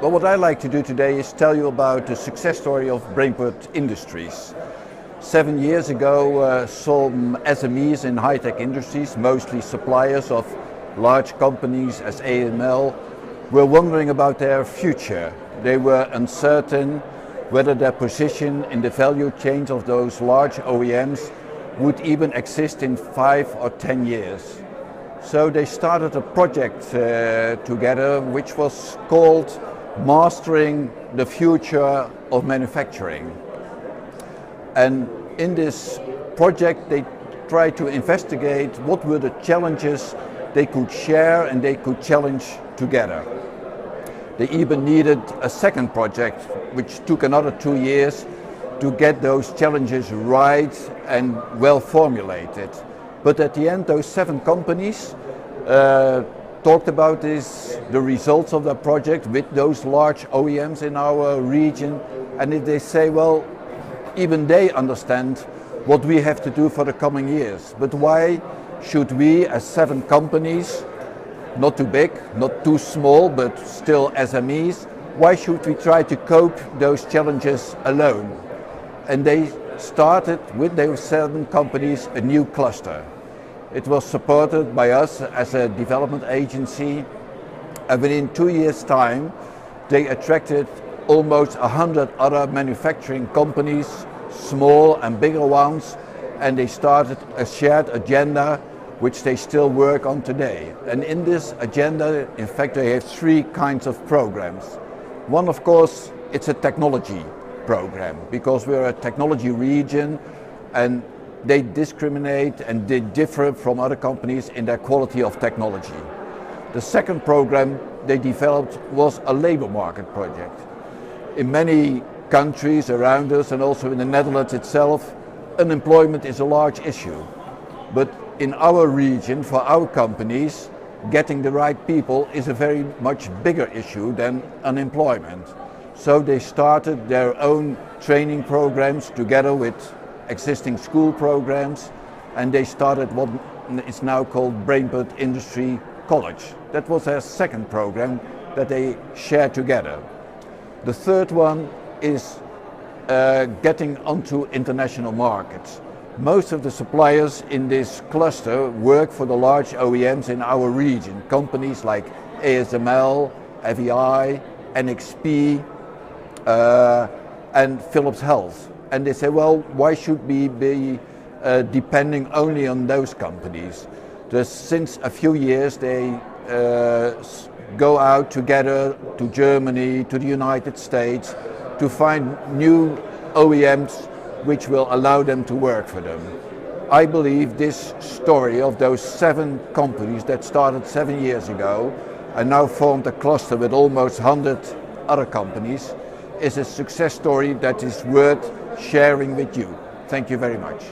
Well, what I'd like to do today is tell you about the success story of Brainport Industries. 7 years ago, some SMEs in high-tech industries, mostly suppliers of large companies as ASML, were wondering about their future. They were uncertain whether their position in the value chains of those large OEMs would even exist in 5 or 10 years. So they started a project together which was called Mastering the Future of Manufacturing. And in this project they tried to investigate what were the challenges they could share and they could challenge together. They even needed a second project which took another 2 years to get those challenges right and well formulated. But at the end, those 7 companies talked about the results of the project with those large OEMs in our region, and if they say, well, even they understand what we have to do for the coming years. But why should we, as 7 companies, not too big, not too small, but still SMEs, why should we try to cope those challenges alone? And they started with those 7 companies a new cluster. It was supported by us as a development agency, and within 2 years' time they attracted almost 100 other manufacturing companies, small and bigger ones, and they started a shared agenda which they still work on today. And in this agenda, in fact, they have 3 kinds of programs. One, of course, it's a technology program, because we're a technology region and they discriminate and they differ from other companies in their quality of technology. The second program they developed was a labor market project. In many countries around us and also in the Netherlands itself, unemployment is a large issue. But in our region, for our companies, getting the right people is a very much bigger issue than unemployment. So they started their own training programs together with existing school programs, and they started what is now called Brainport Industry College. That was their second program that they shared together. The third one is getting onto international markets. Most of the suppliers in this cluster work for the large OEMs in our region, companies like ASML, FEI, NXP, and Philips Health. And they say, well, why should we be depending only on those companies? Since a few years they go out together to Germany, to the United States, to find new OEMs which will allow them to work for them. I believe this story of those 7 companies that started 7 years ago and now formed a cluster with almost 100 other companies is a success story that is worth sharing with you. Thank you very much.